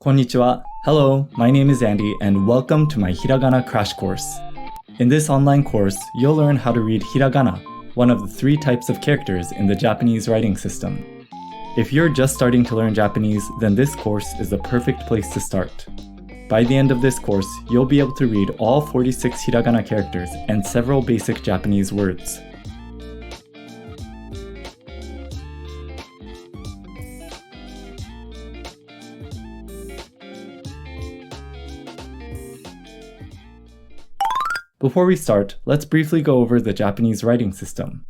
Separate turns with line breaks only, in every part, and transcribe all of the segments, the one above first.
Konnichiwa. Hello, my name is Andy and welcome to my Hiragana Crash Course. In this online course, you'll learn how to read Hiragana, one of the 3 types of characters in the Japanese writing system. If you're just starting to learn Japanese, then this course is the perfect place to start. By the end of this course, you'll be able to read all 46 Hiragana characters and several basic Japanese words. Before we start, let's briefly go over the Japanese writing system.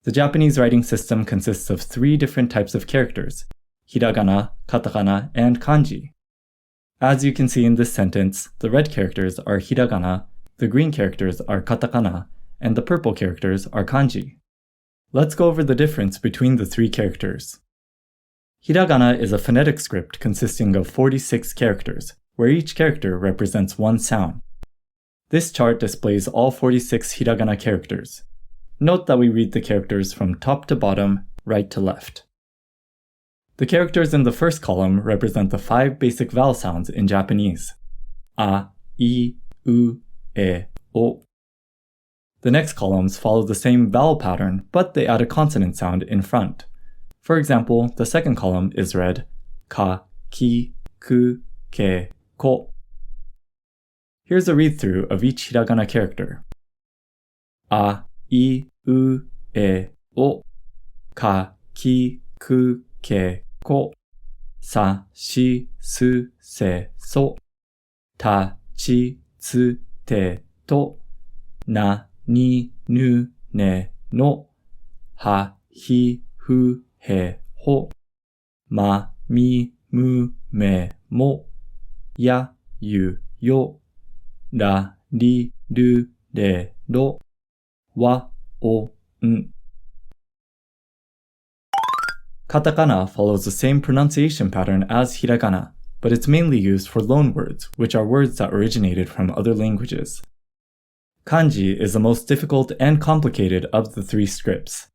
The Japanese writing system consists of 3 different types of characters: hiragana, katakana, and kanji. As you can see in this sentence, the red characters are hiragana, the green characters are katakana, and the purple characters are kanji. Let's go over the difference between the 3 characters. Hiragana is a phonetic script consisting of 46 characters, where each character represents one sound. This chart displays all 46 hiragana characters. Note that we read the characters from top to bottom, right to left. The characters in the first column represent the 5 basic vowel sounds in Japanese: a, I, u, e, o. The next columns follow the same vowel pattern, but they add a consonant sound in front. For example, the second column is read ka, ki, ku, ke, ko. Here's a read-through of each hiragana character. A, I, u, e, o. Ka, ki, ku, ke, ko. Sa, shi, su, se, so. Ta, chi, tsu, te, to. Na, ni, nu, ne, no. Ha, hi, hu, he, ho. Ma, mi, mu, me, mo. Ya, yu, yo. Ra, ri, ru, re, ro. Wa, o, n. Katakana follows the same pronunciation pattern as hiragana, but it's mainly used for loan words, which are words that originated from other languages. Kanji is the most difficult and complicated of the 3 scripts.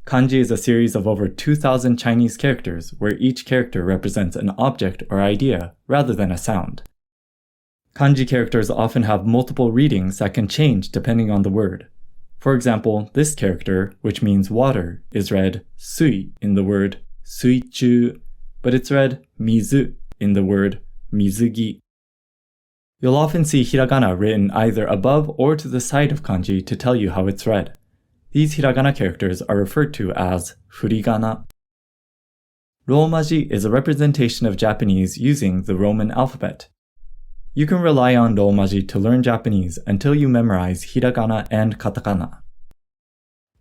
Kanji is a series of over 2,000 Chinese characters where each character represents an object or idea rather than a sound. Kanji characters often have multiple readings that can change depending on the word. For example, this character, which means water, is read sui in the word suichu, but it's read mizu in the word mizugi. You'll often see hiragana written either above or to the side of kanji to tell you how it's read. These hiragana characters are referred to as furigana. Romaji is a representation of Japanese using the Roman alphabet. You can rely on Romaji to learn Japanese until you memorize hiragana and katakana.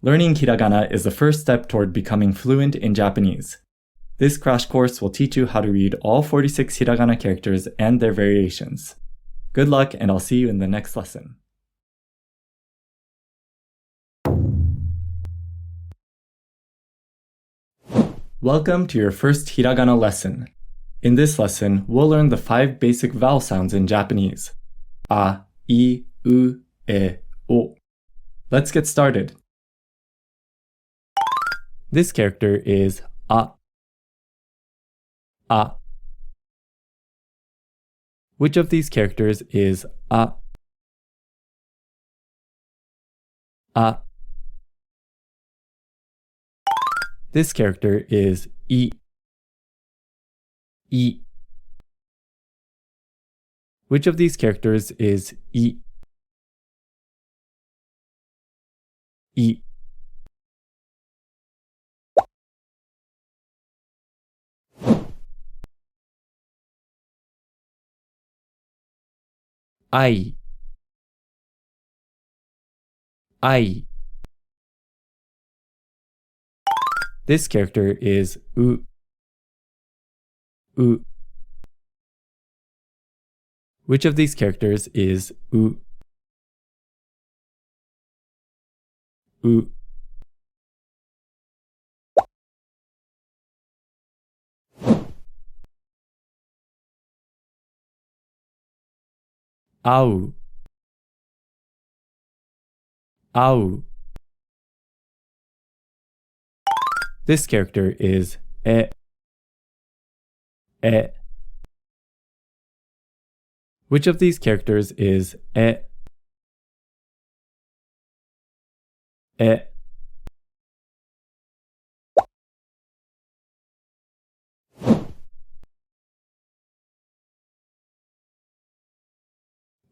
Learning hiragana is the first step toward becoming fluent in Japanese. This crash course will teach you how to read all 46 hiragana characters and their variations. Good luck, and I'll see you in the next lesson. Welcome to your first hiragana lesson. In this lesson, we'll learn the 5 basic vowel sounds in Japanese: a, I, u, e, o. Let's get started. This character is a. A. Which of these characters is a? A. This character is I. I. Which of these characters is I? I. I. I. This character is u. U. Which of these characters is u? U. Au. Au. This character is e. Which of these characters is e? E.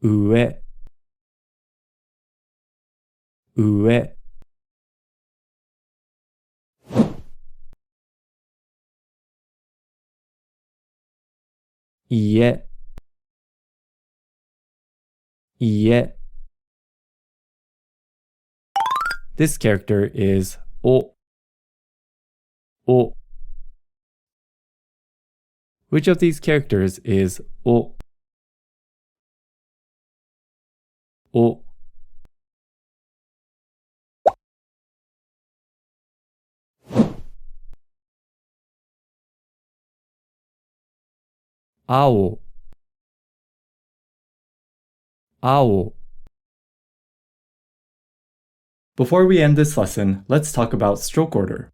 Ue. Ue. Ie. Ie. This character is o. O. Which of these characters is o? O. Ao. Ao. Before we end this lesson, let's talk about stroke order.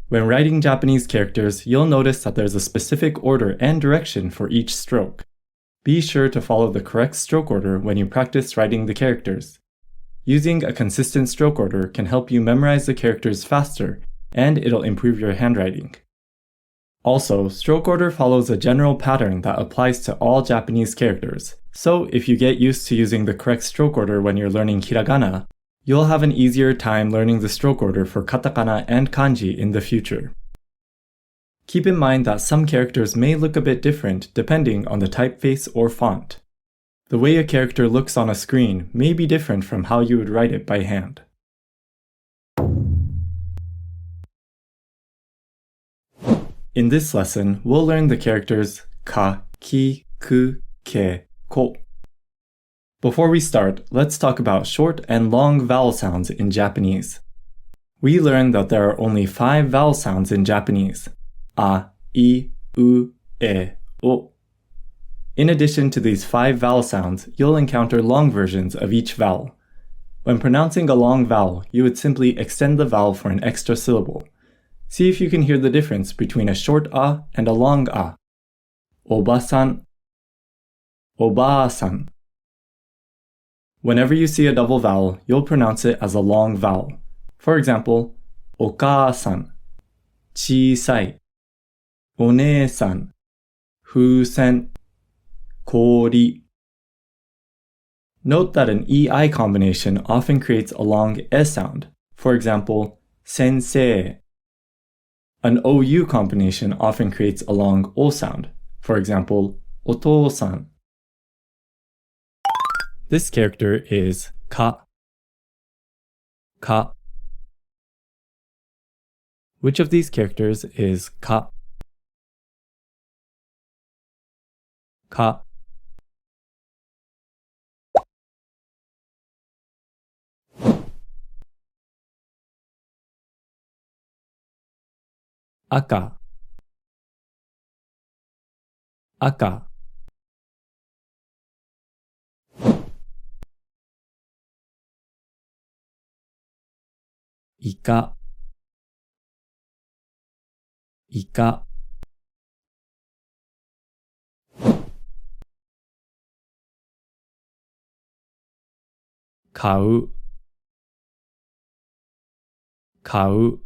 When writing Japanese characters, you'll notice that there's a specific order and direction for each stroke. Be sure to follow the correct stroke order when you practice writing the characters. Using a consistent stroke order can help you memorize the characters faster, and it'll improve your handwriting. Also, stroke order follows a general pattern that applies to all Japanese characters, so if you get used to using the correct stroke order when you're learning hiragana, you'll have an easier time learning the stroke order for katakana and kanji in the future. Keep in mind that some characters may look a bit different depending on the typeface or font. The way a character looks on a screen may be different from how you would write it by hand. In this lesson, we'll learn the characters ka, ki, ku, ke, ko. Before we start, let's talk about short and long vowel sounds in Japanese. We learned that there are only 5 vowel sounds in Japanese: a, I, u, e, o. In addition to these 5 vowel sounds, you'll encounter long versions of each vowel. When pronouncing a long vowel, you would simply extend the vowel for an extra syllable. See if you can hear the difference between a short a and a long a. Oba-san, oba-san. Whenever you see a double vowel, you'll pronounce it as a long vowel. For example, okaa-san, chisai, onee-san, fusen, kori. Note that an ei combination often creates a long e sound. For example, sensei. An ou combination often creates a long o sound. For example, otou-san. This character is ka. Ka. Which of these characters is ka? Ka. Aka. Aka. Ika. Ika. Kau. Kau.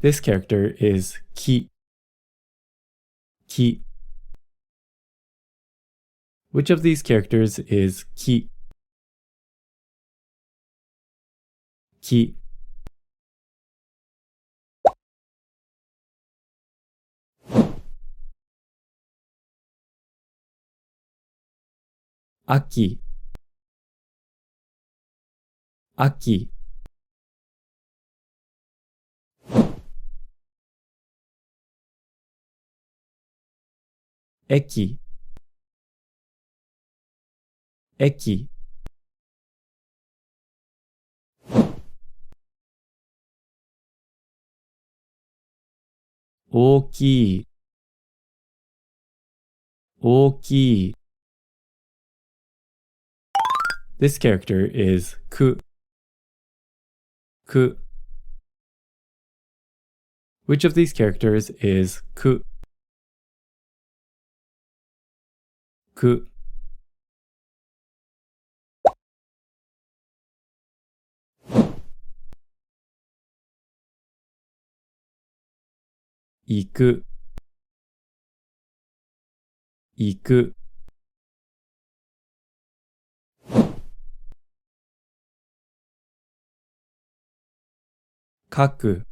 This character is ki. Ki. Which of these characters is ki? Ki. Aki. Aki. Eki. Eki. Ookii. Ookii. This character is ku. Ku. Which of these characters is ku? く、行く、行く、書く、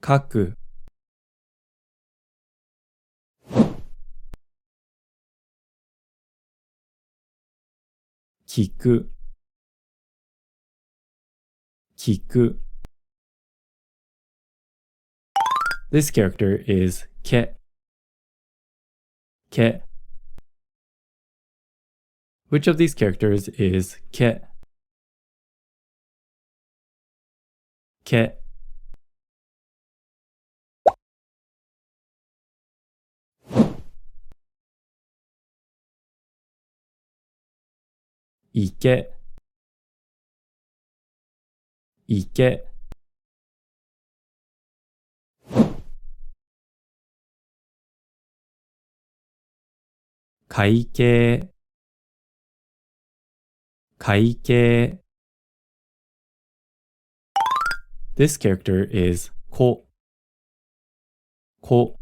書く、聞く、聞く。This character is け、け。Which of these characters is け、け。いけ、いけ。会計、会計。This character is こ、こ。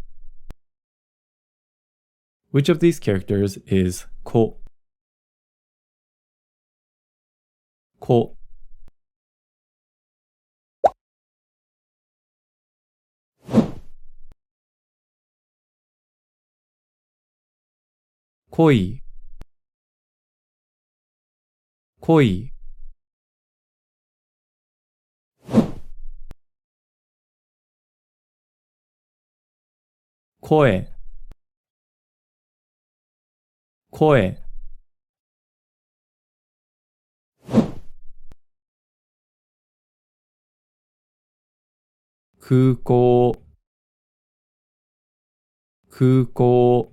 Which of these characters is こ、こ。恋、恋。声、声。空港、空港。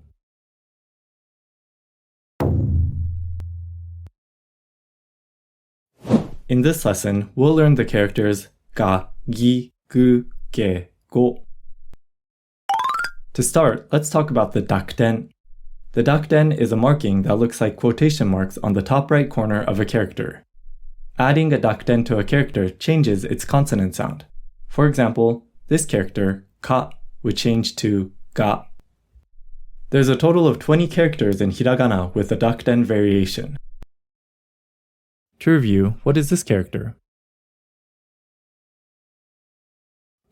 In this lesson, we'll learn the characters ga, gi, gu, ge, go. To start, let's talk about the dakten. The dakten is a marking that looks like quotation marks on the top right corner of a character. Adding a dakten to a character changes its consonant sound. For example, this character, ka, would change to ga. There's a total of 20 characters in hiragana with a dakten variation. To review, what is this character?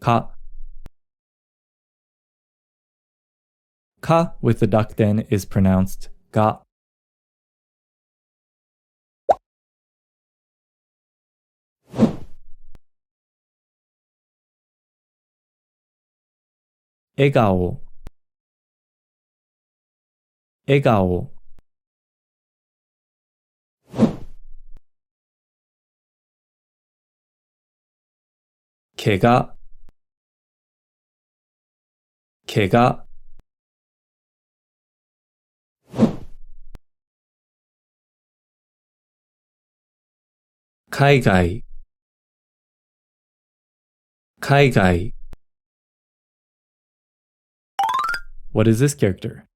Ka. Ka with the dakten is pronounced ga. Egao, egao. Kega, kega. Kaigai, kaigai. What is this character?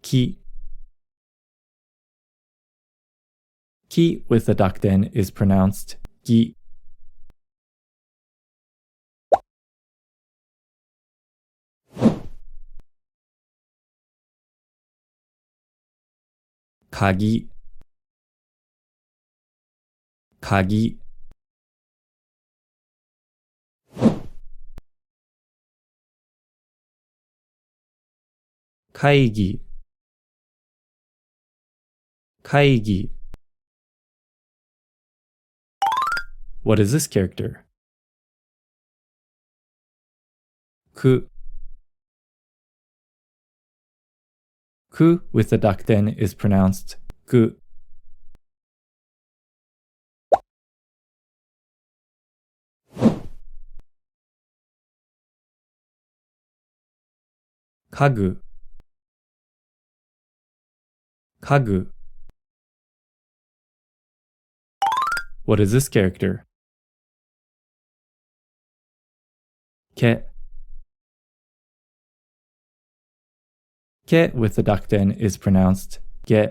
Ki. Ki with the dakten is pronounced gi. Kagi, kagi. Kaigi, kaigi. What is this character? Ku. Ku with the dakten is pronounced gu. Kagu, kagu. What is this character? Ke. Ke with the duct N is pronounced ge.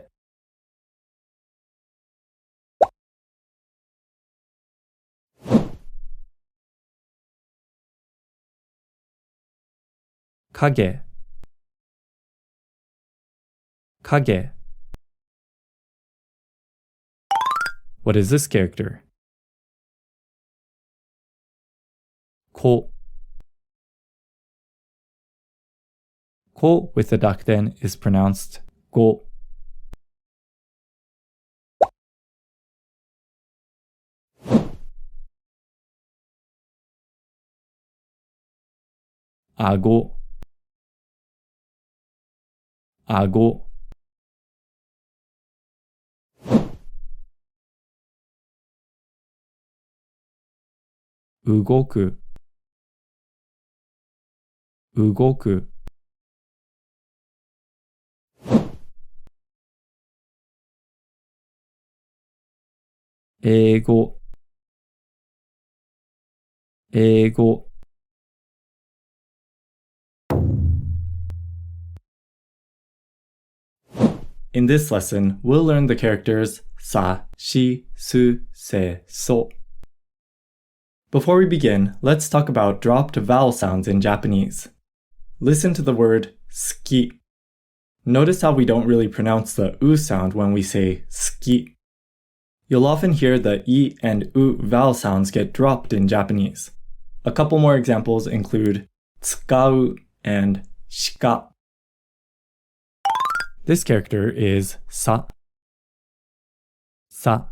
Kage. Kage. What is this character? Ko. Ko with the duct N is pronounced go. Ago. Ago. Ugoku. Ugoku. Eigo. Eigo. In this lesson, we'll learn the characters sa, shi, su, se, so. Before we begin, let's talk about dropped vowel sounds in Japanese. Listen to the word suki. Notice how we don't really pronounce the u sound when we say suki. You'll often hear the i and u vowel sounds get dropped in Japanese. A couple more examples include tsukau and shika. This character is sa. Sa.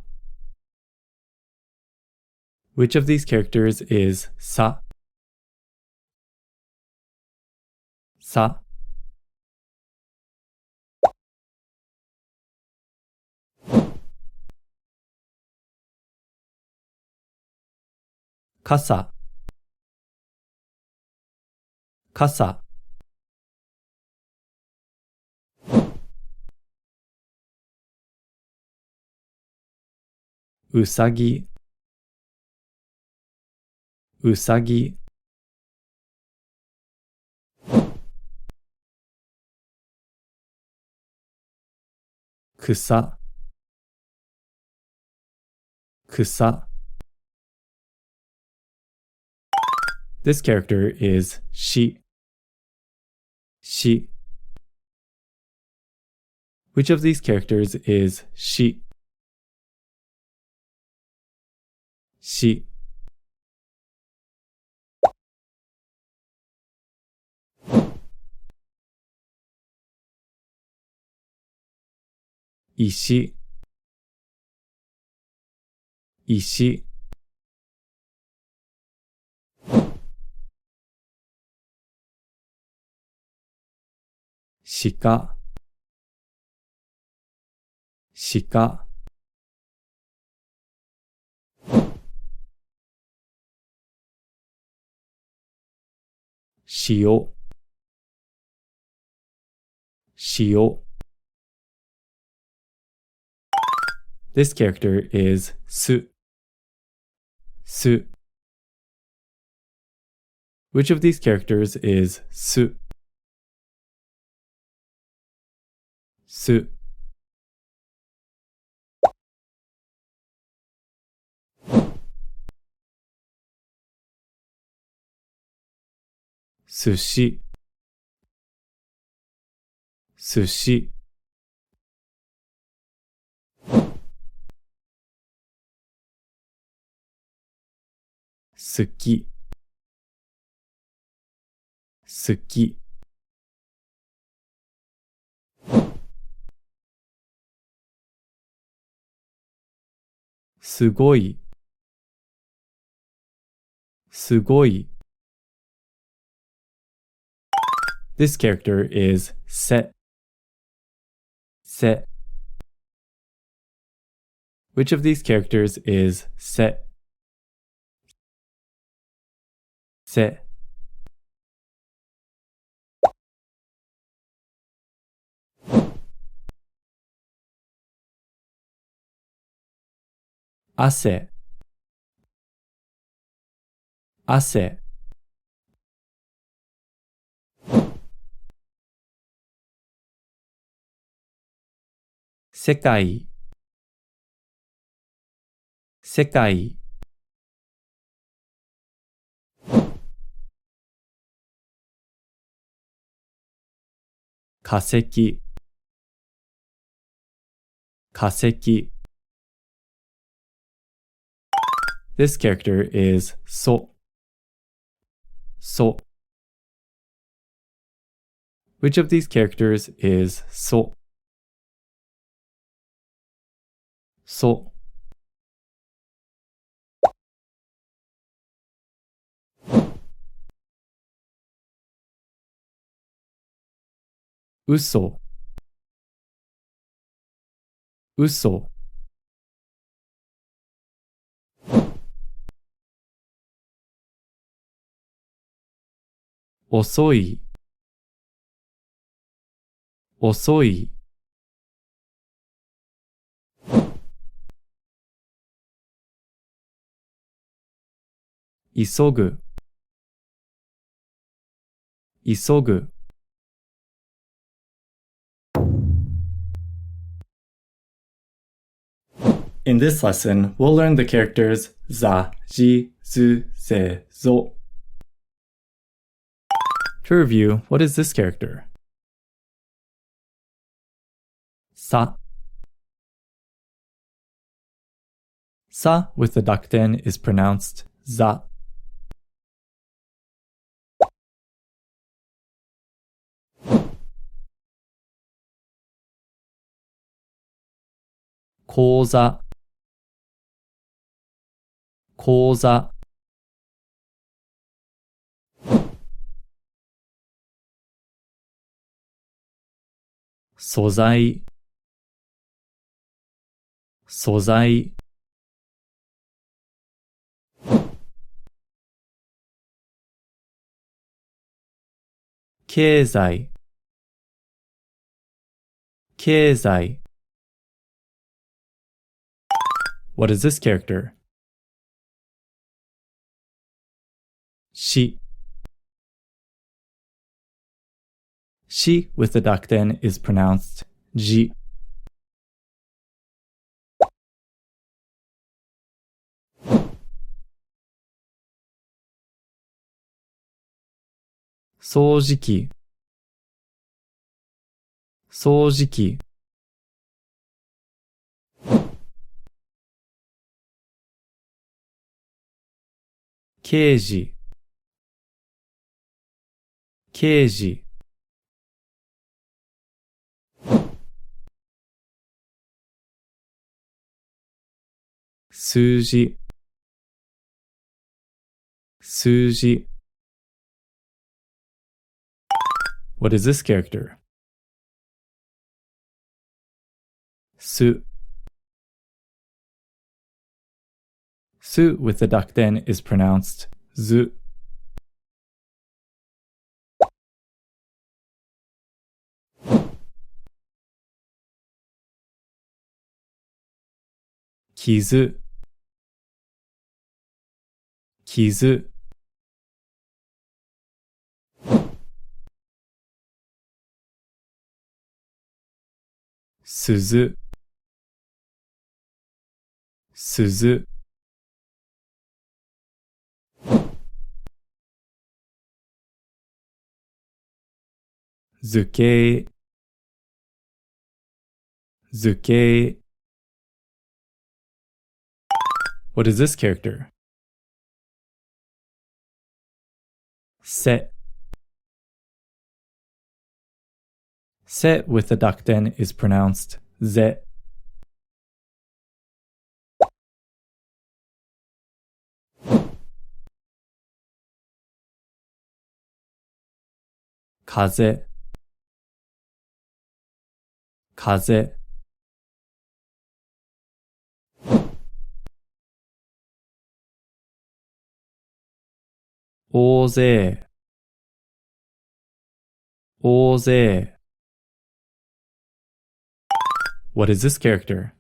Which of these characters is sa? Sa. Kasa. Kasa. Usagi. Usagi. Kusa. Kusa. This character is shi. Shi. Which of these characters is shi? Shi. Ishi. Ishi. Shika. Shika. Shio. Shio. This character is su. Su. Which of these characters is su? Su. Sushi. Sushi. Suki. Suki. Sugoi. Sugoi. This character is se. Se. Which of these characters is se? Se. Ase. Ase. 世界世界化石化石 This character is so. Which of these characters is so? Uso 遅い急ぐ In this lesson, we'll learn the characters za, ji, zu, ze, zo. To review, what is this character? Sa. Sa with the dakten is pronounced za. Koza 素材経済 What is this character? し with the dakten is pronounced ji. Soujiki 刑事数字What is this character? す with the dakten is pronounced zu. Kizu 鈴 図形 What is this character? せ with the dakten is pronounced ze. Kaze 大勢 What is this character?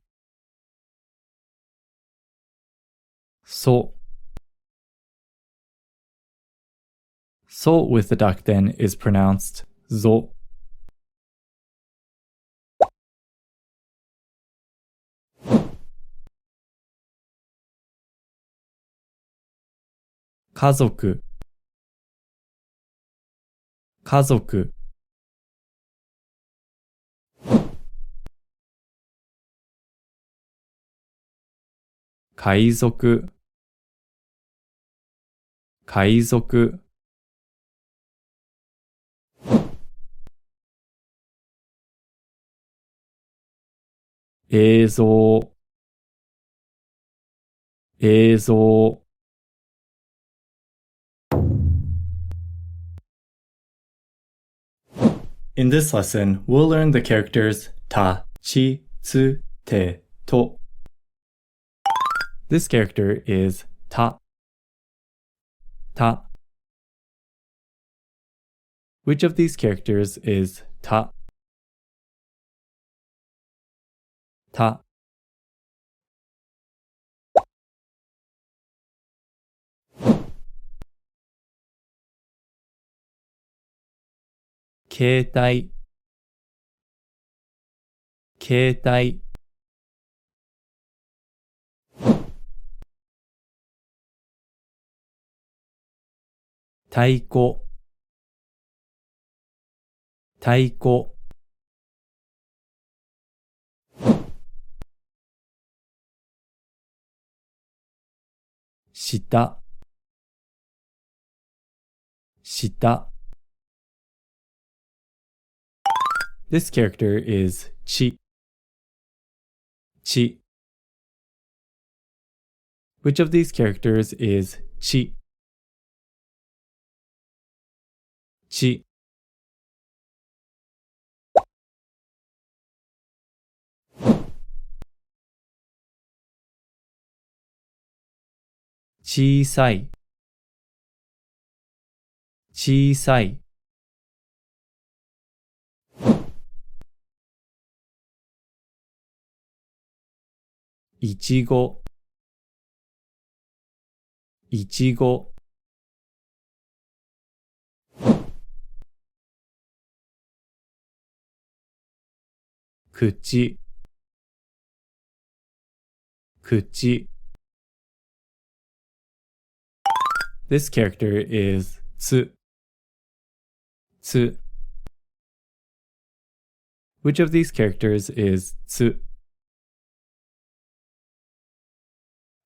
そ with the dakten is pronounced zo. 家族、家族、海賊、海賊、映像、映像。In this lesson, we'll learn the characters ta, chi, tsu, te, to. This character is ta. Ta. Which of these characters is ta? Ta. Keitai, keitai. Taiko, taiko. Shita, shita. This character is chi. Chi. Which of these characters is chi? Chi. Chisai, chisai. Ichigo, ichigo. Kuchi, kuchi. This character is tsu, tsu. Which of these characters is tsu?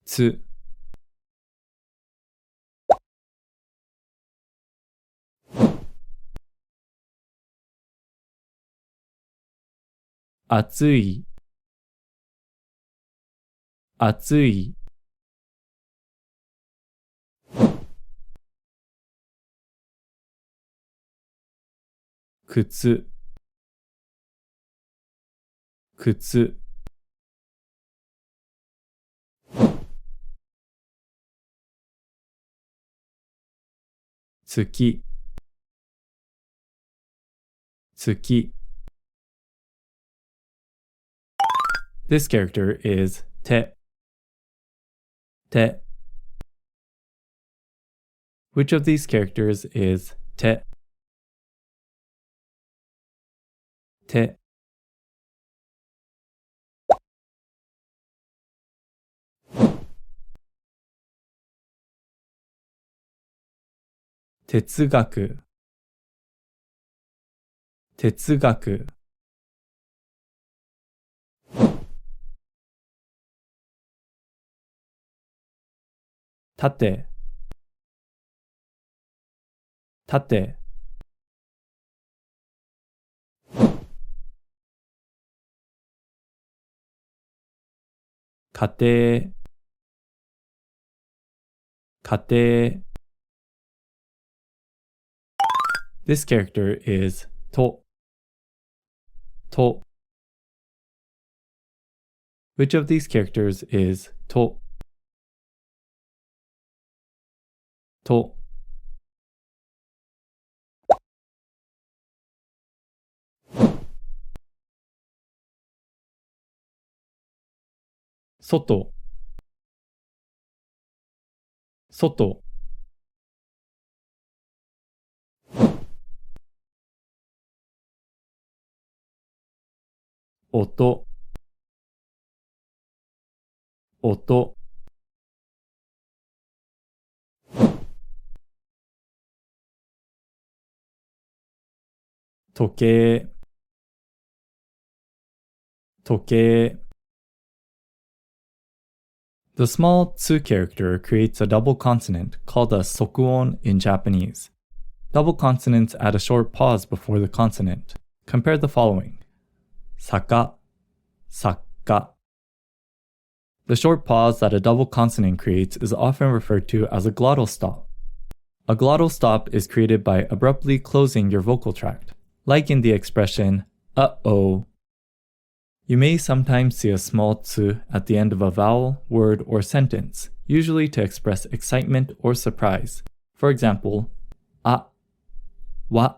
Tsu. Atsui, atsui. Kutsu, kutsu. Tsuki, tsuki. This character is te, te. Which of these characters is te? Te. Tetsugaku, tetsugaku. Tate, tate. Kate, kate. This character is to, to. Which of these characters is to? To. Soto, soto. Oto, oto. 時計、時計。The small tsu character creates a double consonant called a sokuon in Japanese. Double consonants add a short pause before the consonant. Compare the following. Saka, sakka. The short pause that a double consonant creates is often referred to as a glottal stop. A glottal stop is created by abruptly closing your vocal tract, like in the expression, uh-oh. You may sometimes see a small tsu at the end of a vowel, word, or sentence, usually to express excitement or surprise. For example, a, wa.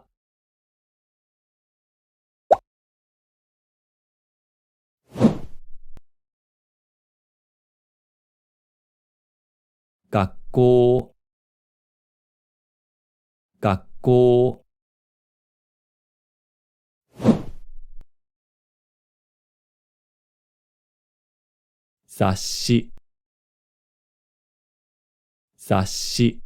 Gakkou, gakkou. Zasshi, zasshi.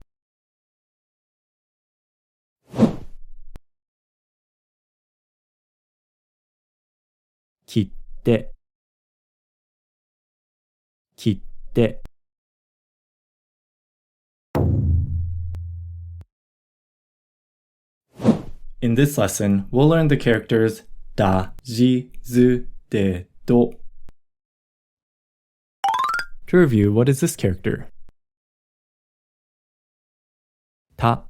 Kitte, kitte. In this lesson, we'll learn the characters da, ji, zu, de, do. To review, what is this character? Ta.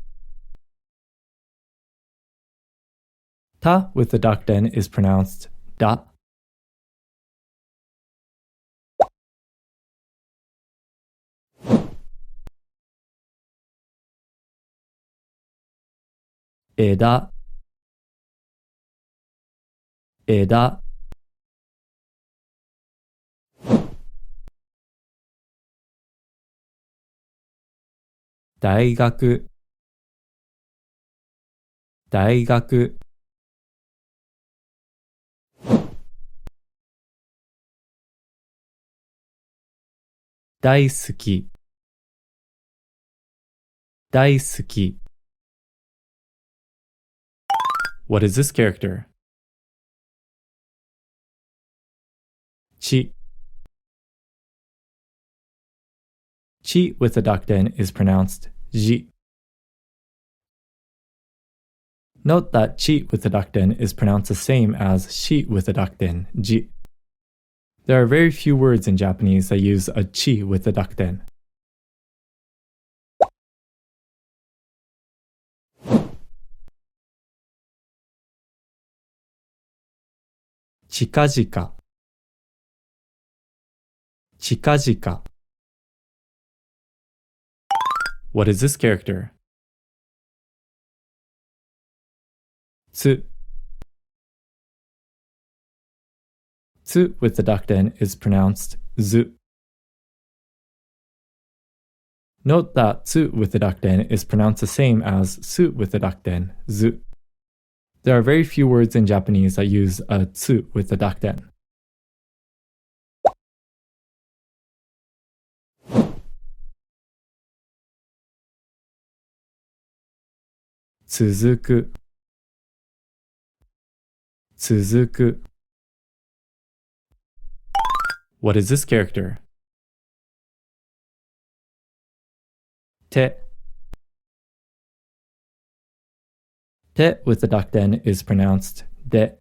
Ta with the dakden is pronounced da. Eda, eda. Daigaku, daigaku. Daisuki, daisuki. What is this character? Chi. Chi with the dakden is pronounced ji. Note that chi with the dakden is pronounced the same as shi with the dakden, ji. There are very few words in Japanese that use a chi with the dakden. Chikajika, chikajika. What is this character? Tsu. Tsu with the dakden is pronounced zu. Note that tsu with the dakden is pronounced the same as su with the dakden, zu. There are very few words in Japanese that use a tsu with the dakden. Tsuzuku, tsuzuku. What is this character? Te. Te with the dakden is pronounced de.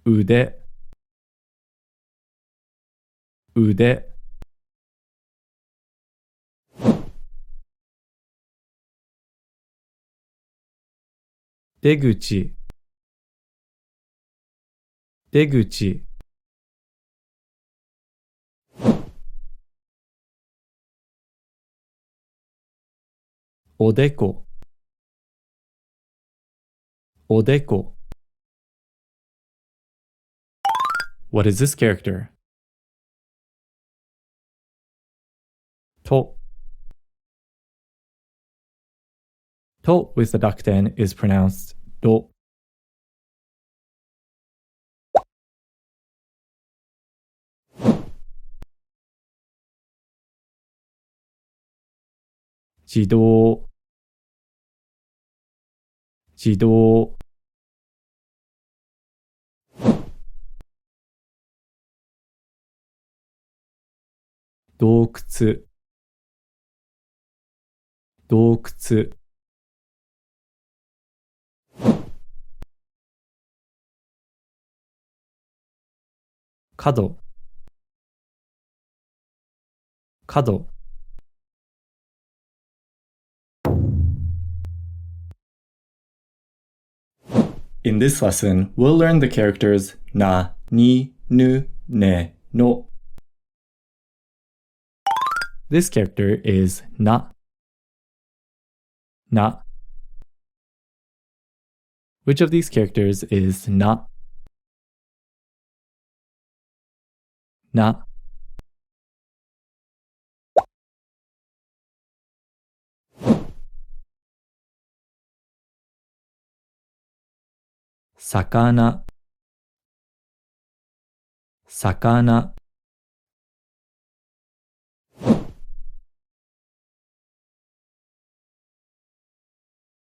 Ude, ude. Deguchi, deguchi. Odeko, odeko. What is this character? To. To with the dakden is pronounced do. 自動、自動、洞窟、洞窟、角、角。In this lesson, we'll learn the characters na, ni, nu, ne, no. This character is na. Na. Which of these characters is na? Na. Sakana. Sakana.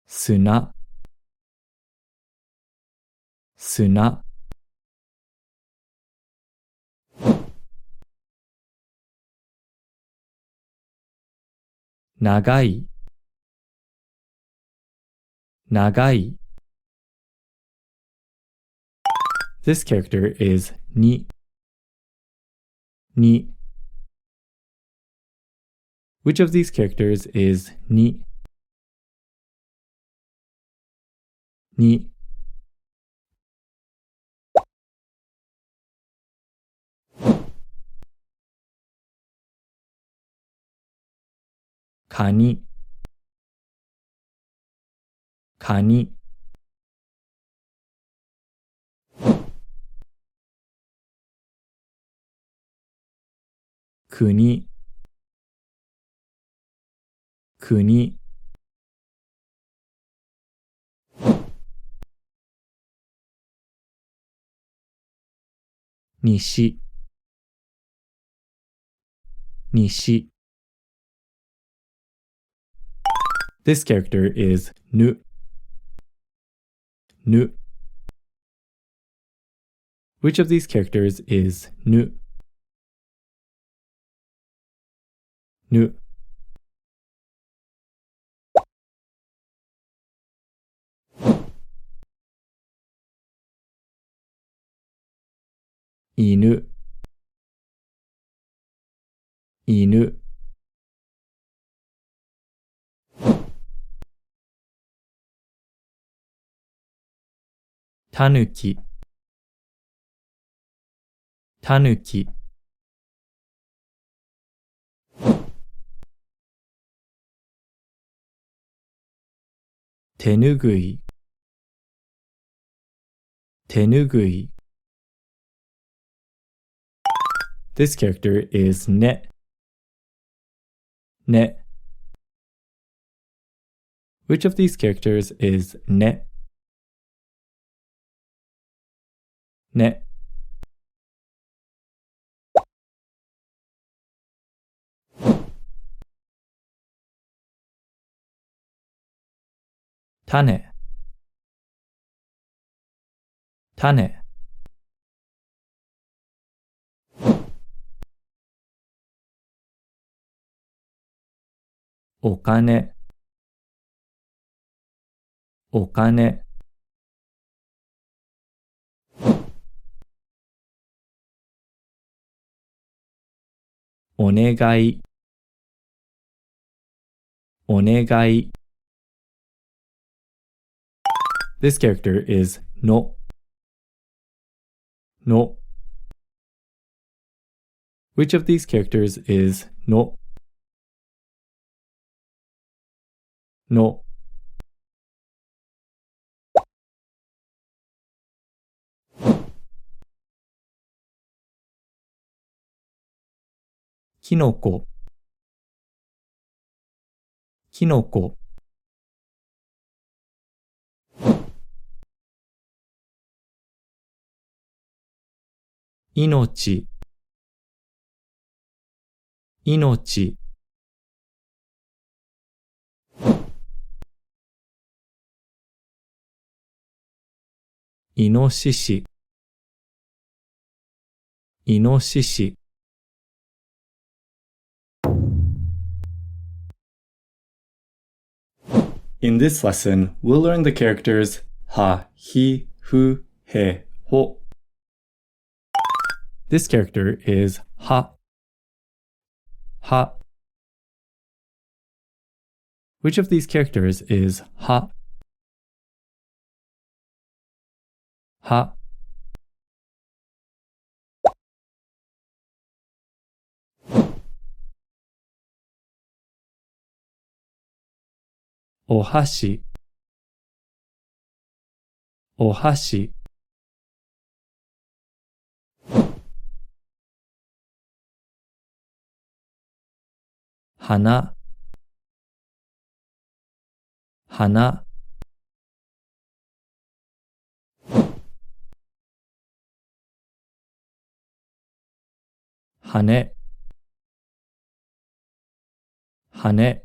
Suna. Suna. Nagai. Nagai. This character is ni. Ni. Which of these characters is ni? Ni. Kani. Kani. Kuni. Kuni. Nishi. Nishi. This character is nu. Nu. Which of these characters is nu? Nu. Inu. Inu. Tanuki. Tanuki. Tenugui. Tenugui. This character is ne. Ne. Which of these characters is ne? Ne. Tane. Tane. Okane. Okane. Onegai. Onegai. This character is no. No. Which of these characters is no? No. Kinoko. Kinoko. Inochi. Inochi. イノシシ、イノシシ。In this lesson, we'll learn the characters ha, hi, fu, he, ho. This character is ha. Ha. Which of these characters is ha? Ha. Ohashi, ohashi. Hana, hana. Hane, hane.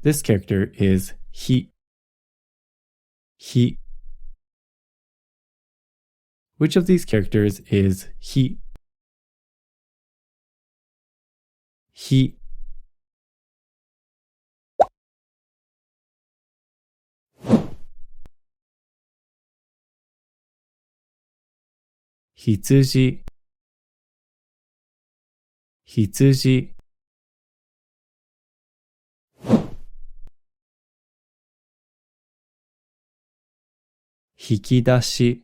This character is hi, hi. Which of these characters is hi? Hi. Hitsuji, hitsuji. Hikidashi,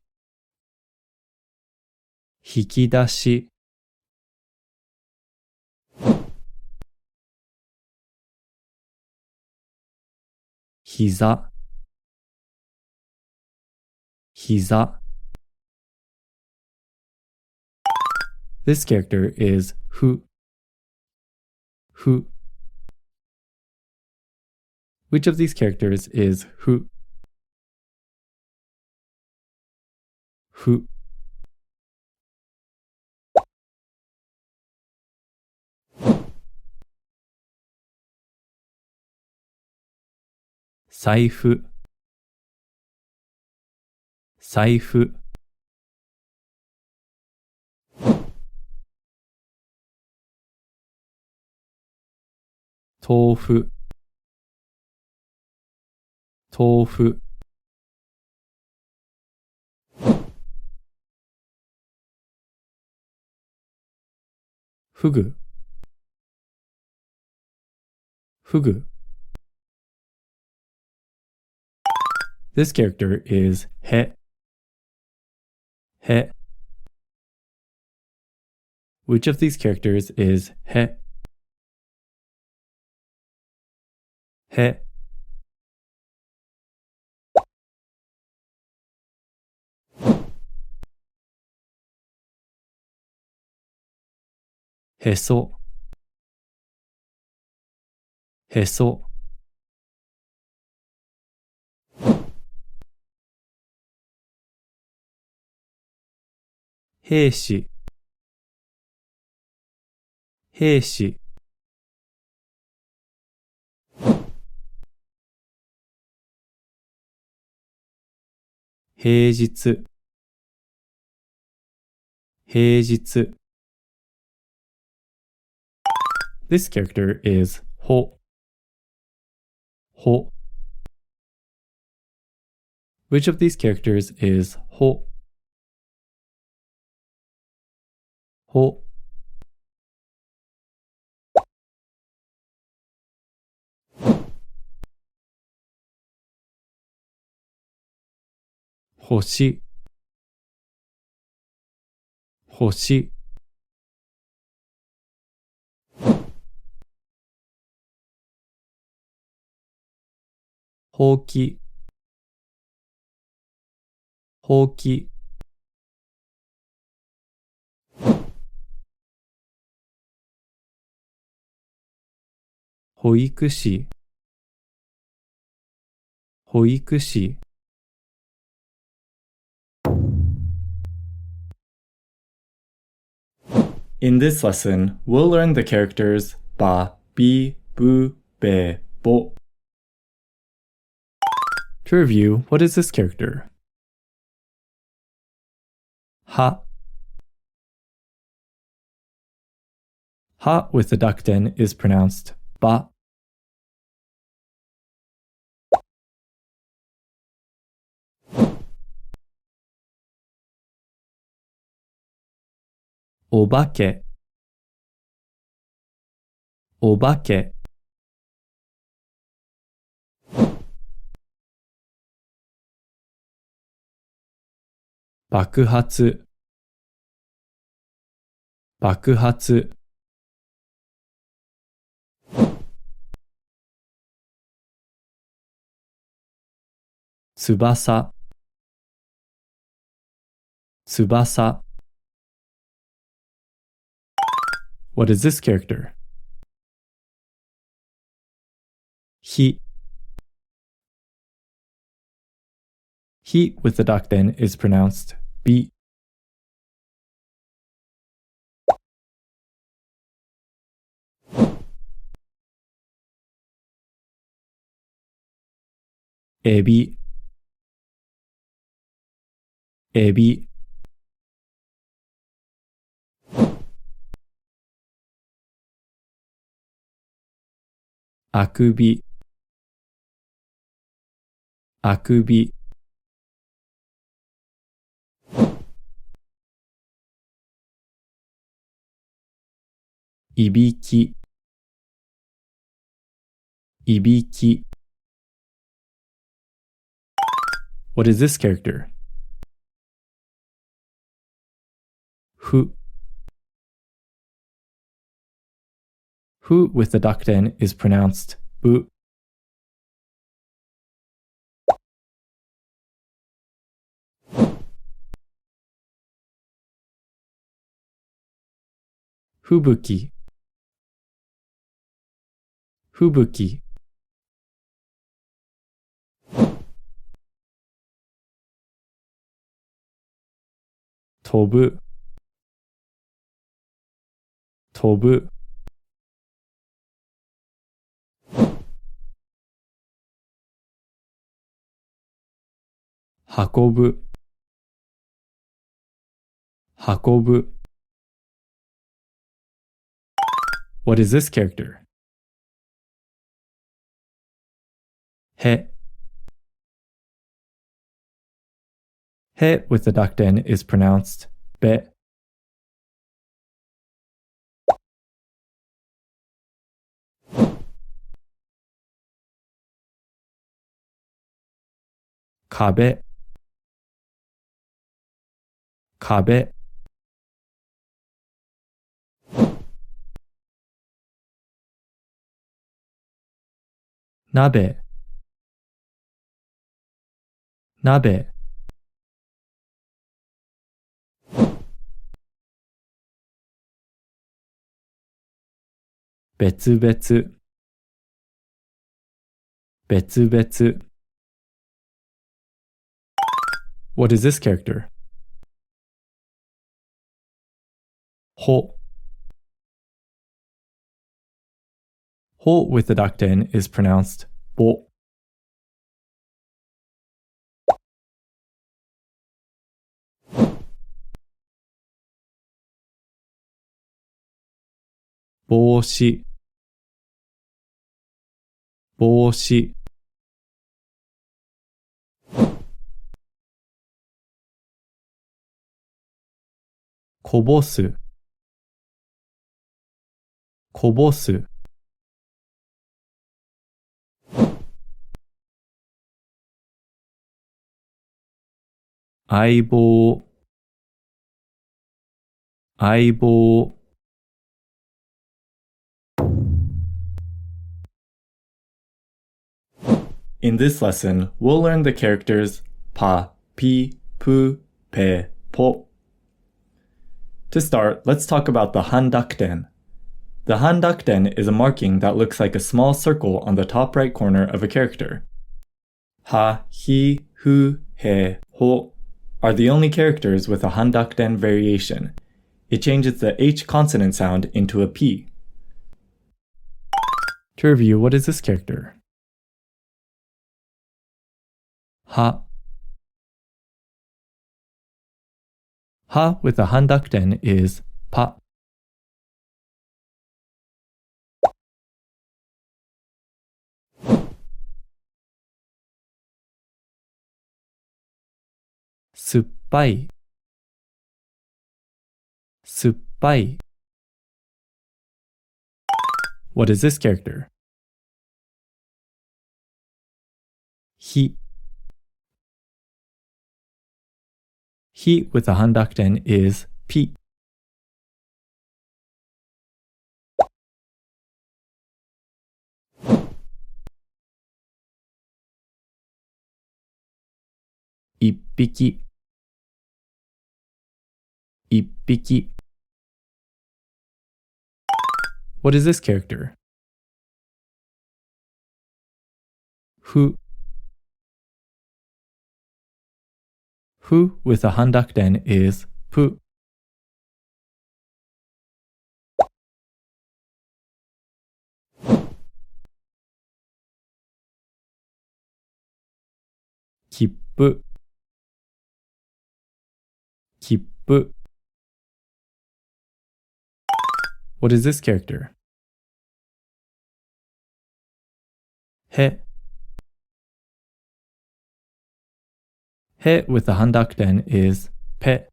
hikidashi. Hiza, hiza. This character is fu, fu. Which of these characters is fu? Fu. Saifu, saifu. Tofu, tofu. Fugu, fugu. This character is he, he. Which of these characters is he? He. Heso, heso. Heishi, heishi. Heijitsu, heijitsu. This character is ho, ho. Which of these characters is ho? Ho. Hoshi, hoshi. Hoki, hoki. Hoikushi, hoikushi. In this lesson, we'll learn the characters ba, bi, bu, be, bo. To review, what is this character? Ha. Ha with the ducten is pronounced ba. Obake. Obake. Bakuhatsu. Bakuhatsu. Tsubasa. Tsubasa. What is this character? Hi. Hi with the ducten is pronounced bi. Ebi. Ebi. Akubi. Akubi. Ibiki. Ibiki. What is this character? Hu. Hu with the ducten is pronounced bu. Fubuki. Fubuki. Tobu. Tobu. Hakobu. Hakobu. What is this character? He. He with the ducten is pronounced be. Kabe. Kabe. Nabe. Nabe. Betsu betsu. Betsu betsu. What is this character? Ho. Ho with the ducten is pronounced bo. Boshi. Boshi. Kobosu. Kobosu. Aibo. Aibo. In this lesson, we'll learn the characters pa, pi, pu, pe, po. To start, let's talk about the handakten. The handakten is a marking that looks like a small circle on the top right corner of a character. Ha, hi, hu, he, ho are the only characters with a handakten variation. It changes the H consonant sound into a P. To review, what is this character? は. Ha with a handakuten is pa. Suppai. Suppai. What is this character? Hi. Hi with a handakuten is pi. Ippiki. Ippiki. What is this character? Fu. Fu with a handakuten is pu. Kippu. Kippu. What is this character? He. He with a handakuten is pe.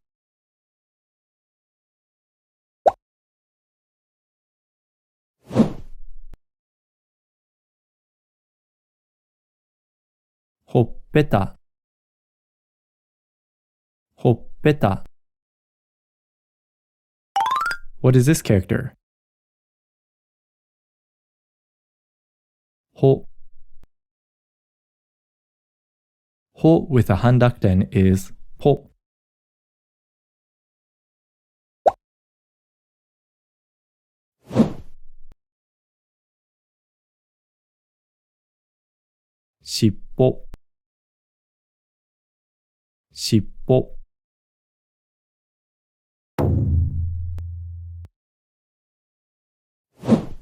Hoppeta. Hoppeta. What is this character? Ho. Ho with a handakuten is po. Shippo. Shippo.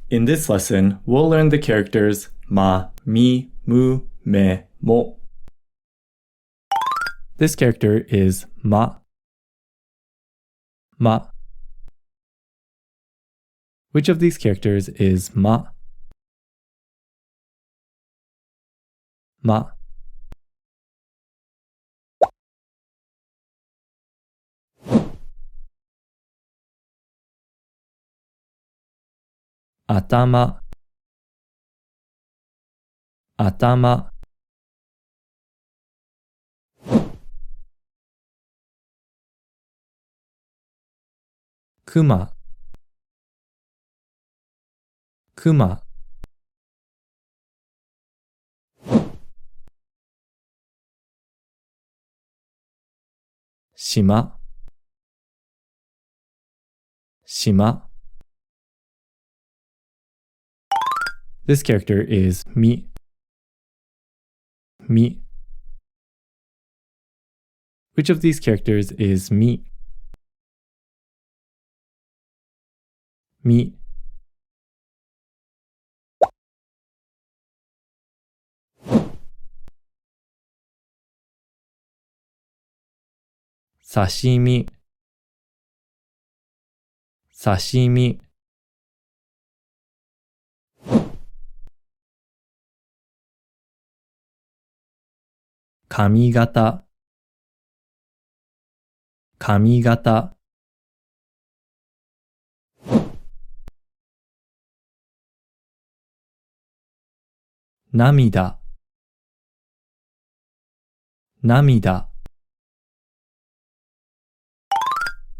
In this lesson, we'll learn the characters ma, mi, mu, me, mo. This character is ma. Ma. Which of these characters is ma? Ma. Atama. Atama. Kuma. Kuma. Shima. Shima. This character is mi. Mi. Which of these characters is mi? Mi. Sashimi. Sashimi. Kamigata. Kamigata. Namida. Namida.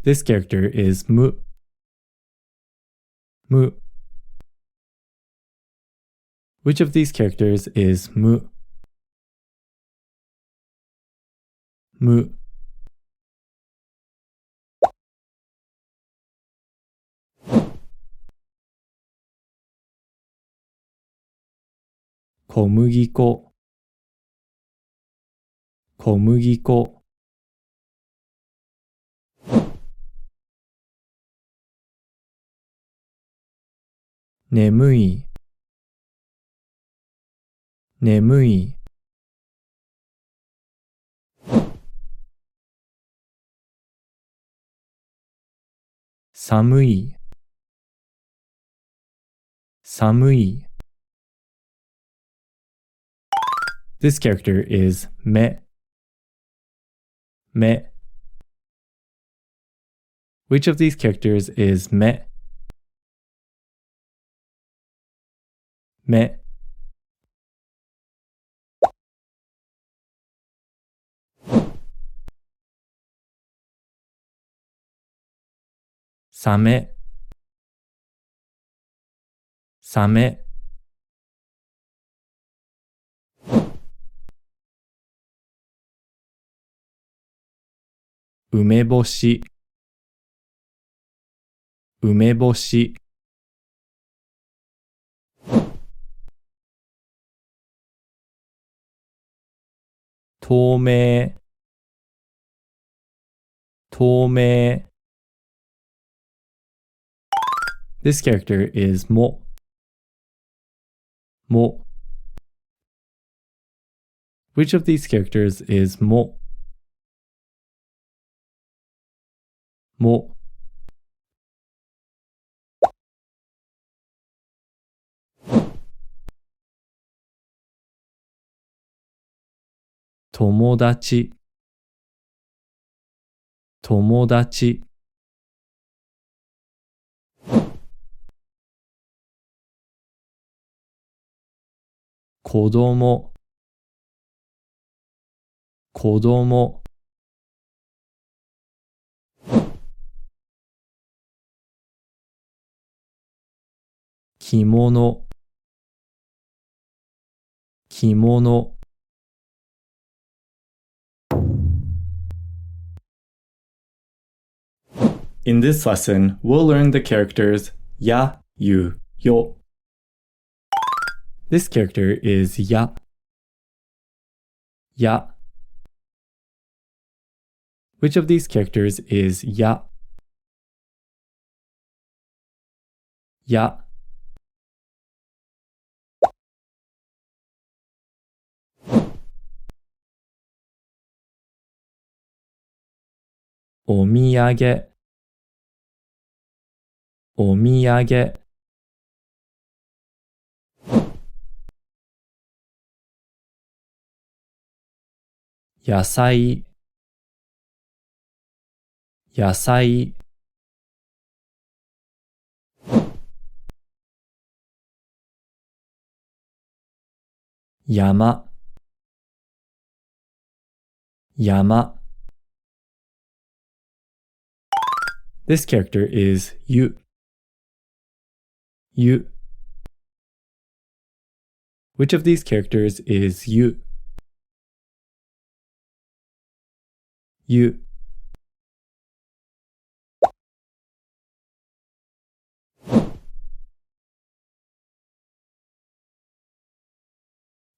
This character is mu. Mu. Which of these characters is mu? Mu. Komugiko. Komugiko. Nemui. Nemui. 寒い、寒い。This character is め、め。Which of these characters is め、め。サメ、サメ。梅干し、梅干し。透明、透明。This character is も、も。Which of these characters is も、も。友達、友達。子供、子供。着物、着物。In this lesson, we'll learn the characters ya, you, yo. This character is ya, ya. Which of these characters is ya, ya? お土産、お土産。野菜、野菜。山、山。This character is ゆ、ゆ。Which of these characters is ゆ、ゆ。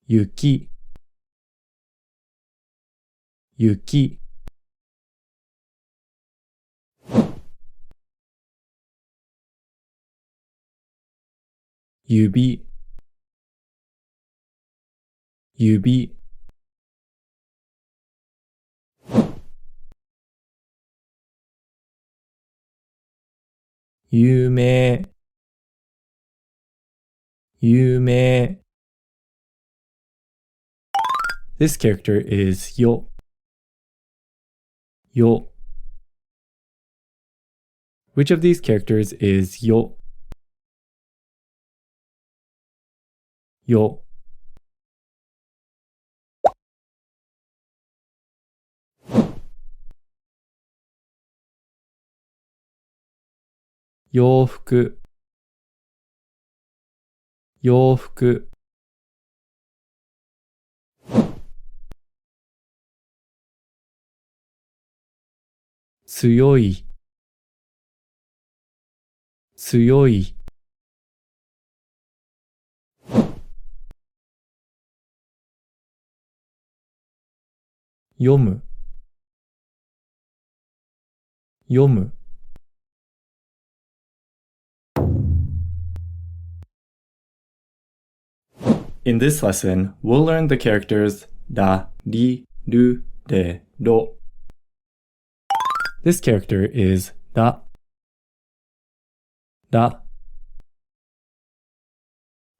雪、雪。指、指。有名、有名。This character is よ、よ。Which of these characters is よ、よ。洋服、洋服。強い、強い。読む、読む。In this lesson, we'll learn the characters だ、り、る、で、ろ. This character is だ.だ.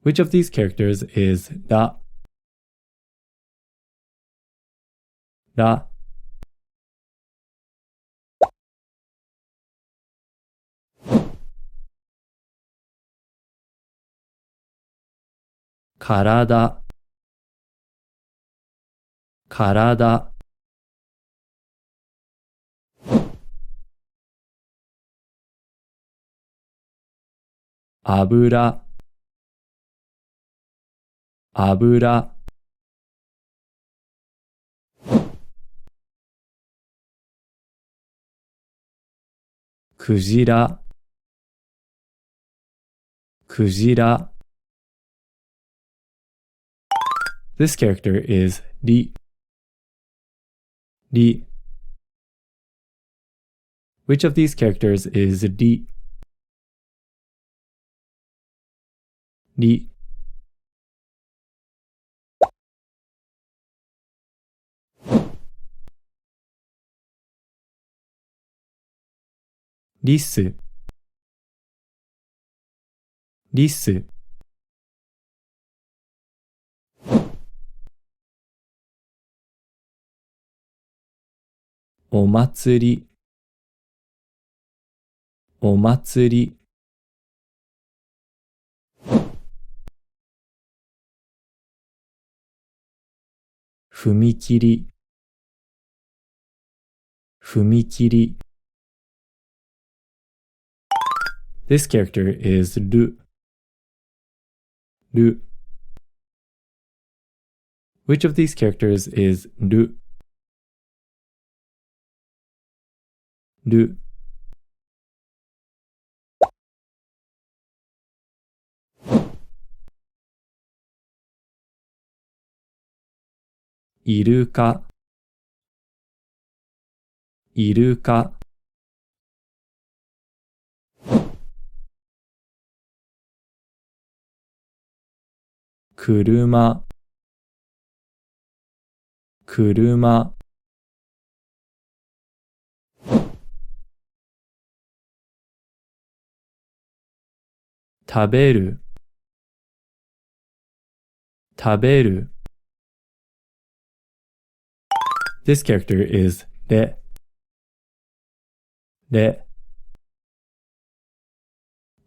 Which of these characters is だ? ら. 体. 体. 油. 油. クジラ. クジラ. This character is り. り. Which of these characters is り? り. リス. リス. お祭り. お祭り. 踏切. 踏切. This character is る. る. Which of these characters is る? る. イルカ. イルカ. 車. 車. 食べる. 食べる. This character is れ. れ.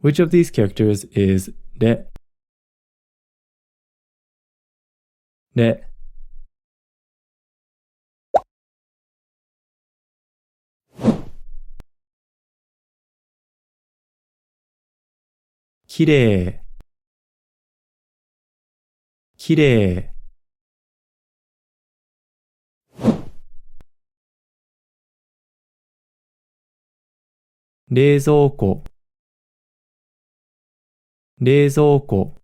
Which of these characters is れ? れ. きれい. きれい. 冷蔵庫. 冷蔵庫.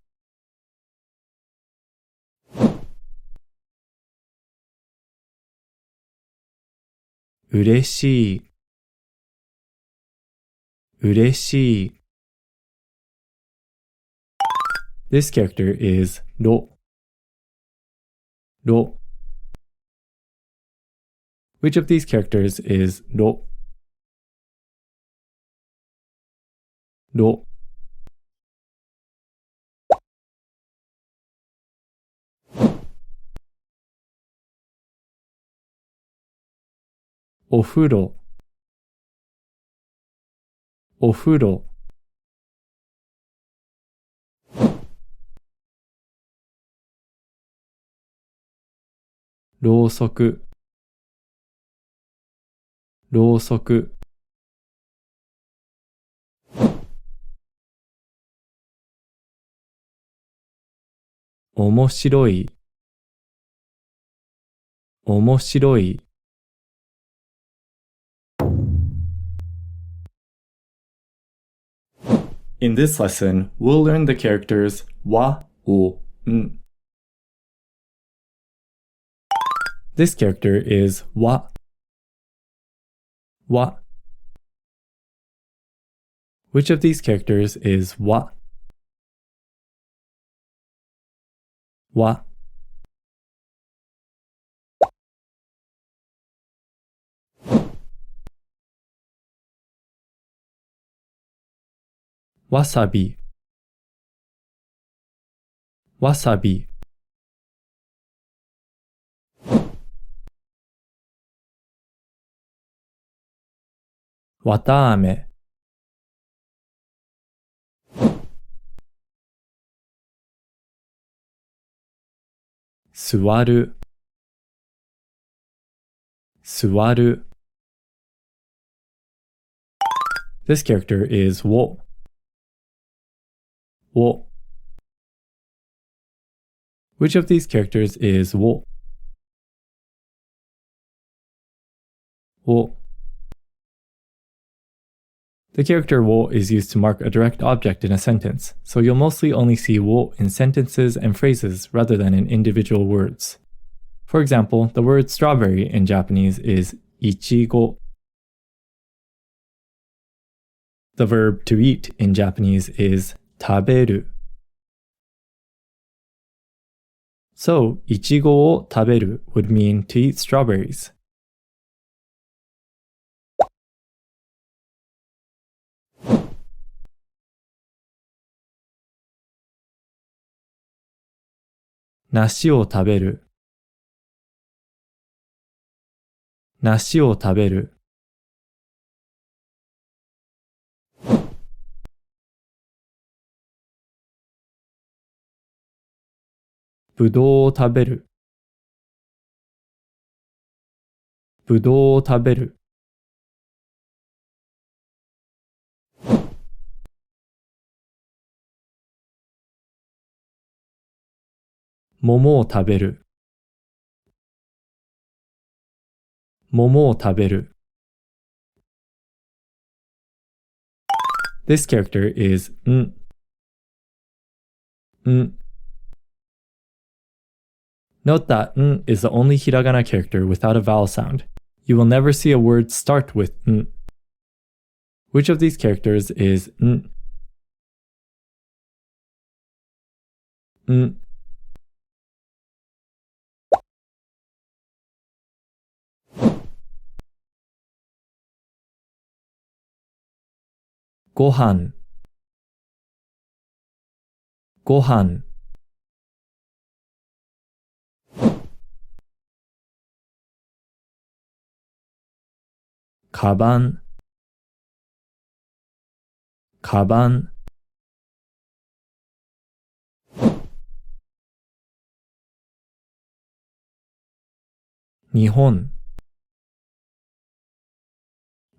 うれしい. うれしい. This character is ろ. ろ. Which of these characters is ろ? ろ. お風呂. お風呂. ろうそく. ろうそく. 面白い. 面白い. In this lesson, we'll learn the characters わ, お, ん. This character is わ. わ. Which of these characters is わ? わ.わさびわさびわたあめ座る座る This character is wo. Wo. Which of these characters is wo? Wo. The character wo is used to mark a direct object in a sentence, so you'll mostly only see wo in sentences and phrases rather than in individual words. For example, the word strawberry in Japanese is ichigo. The verb to eat in Japanese is taberu. So, ichigo o taberu would mean to eat strawberries. Nashi o taberu. Nashi o taberu. Budou o taberu. Budou o taberu. Momo o taberu. Momo o taberu. This character is n. N. Note that n is the only hiragana character without a vowel sound. You will never see a word start with n. Which of these characters is n? N. Gohan. Gohan. Kaban. Kaban. Nihon.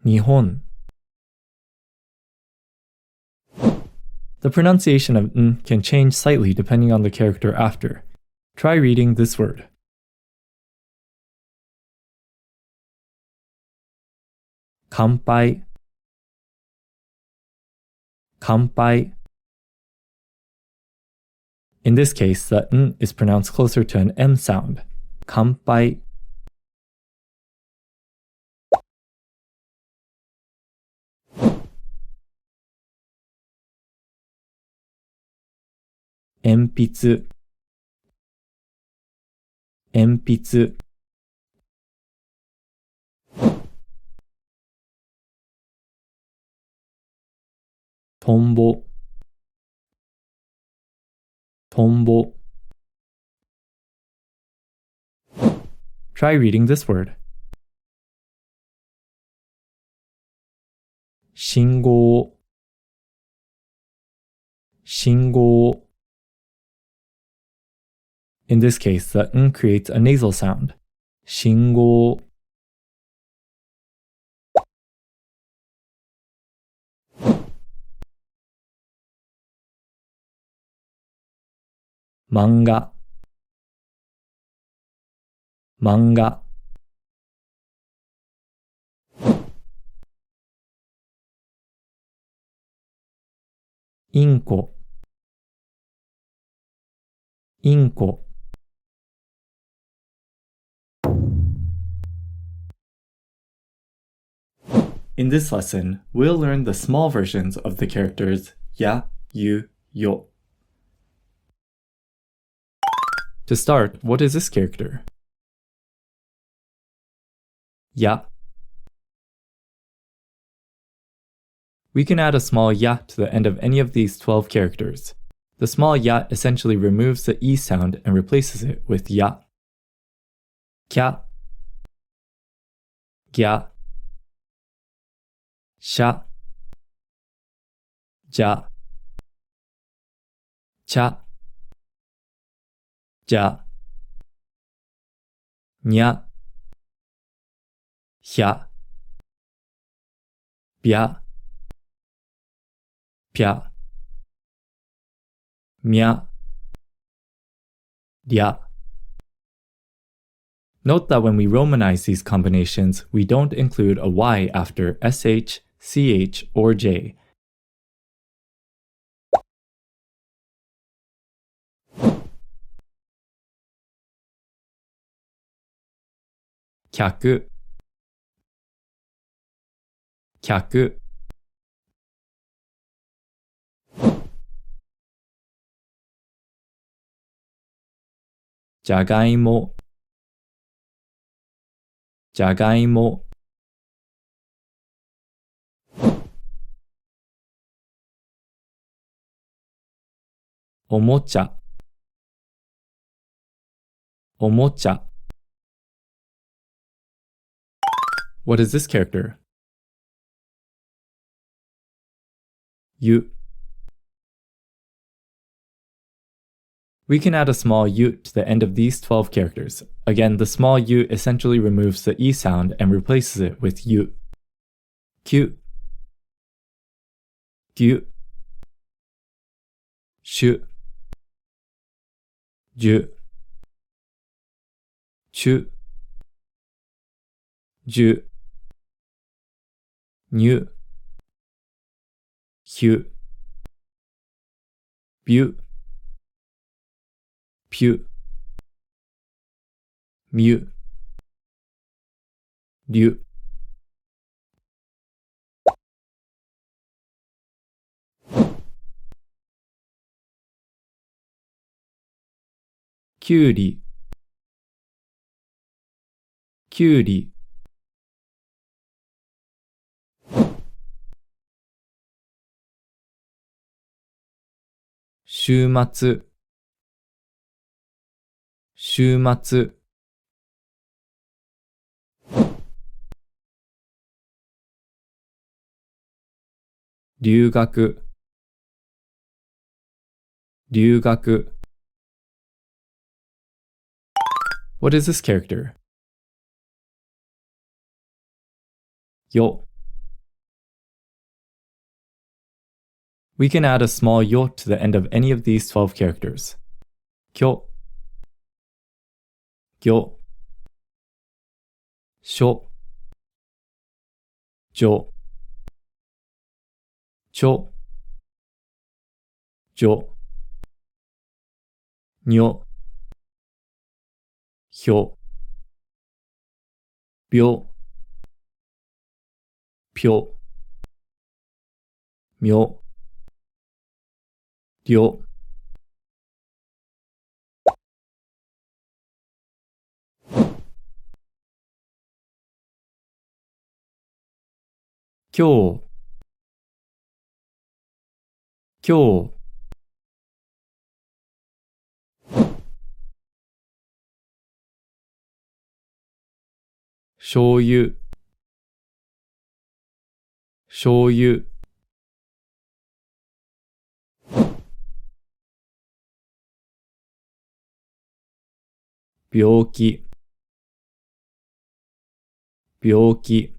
Nihon. The pronunciation of n can change slightly depending on the character after. Try reading this word. Kanpai. Kanpai. In this case, the n is pronounced closer to an m sound. Kanpai. Enpitsu. Enpitsu. Tombo. Tombo. Try reading this word. Shingo. Shingo. In this case, the n creates a nasal sound. Shingo. Manga. Manga. Inko. Inko. In this lesson, we'll learn the small versions of the characters ya, yu, yo. To start, what is this character? Ya. We can add a small ya to the end of any of these 12 characters. The small ya essentially removes the e sound and replaces it with ya. Kya, gya, sha, ja, cha, ja, nya, hya, bya, pya, mya, rya. Note that when we romanize these combinations, we don't include a y after sh, ch, or j. Kyaku, kyaku, jagaimo, jagaimo, omocha, omocha. What is this character? Yu. We can add a small yu to the end of these 12 characters. Again, the small yu essentially removes the e sound and replaces it with yu. Kyu, gyu, shu, ju, chu, ju, nyu, hyu, byu, pyu, myu, ryu. Kyuri, kyuri,週末、週末、留学、留学。What is this character? Yo. We can add a small yo to the end of any of these 12 characters. Kyo, gyo, sho, jo, cho, jo, nyo, hyo, byo, pyo, myo, ryo. Kyo, kyo.醤油、醤油。病気、病気。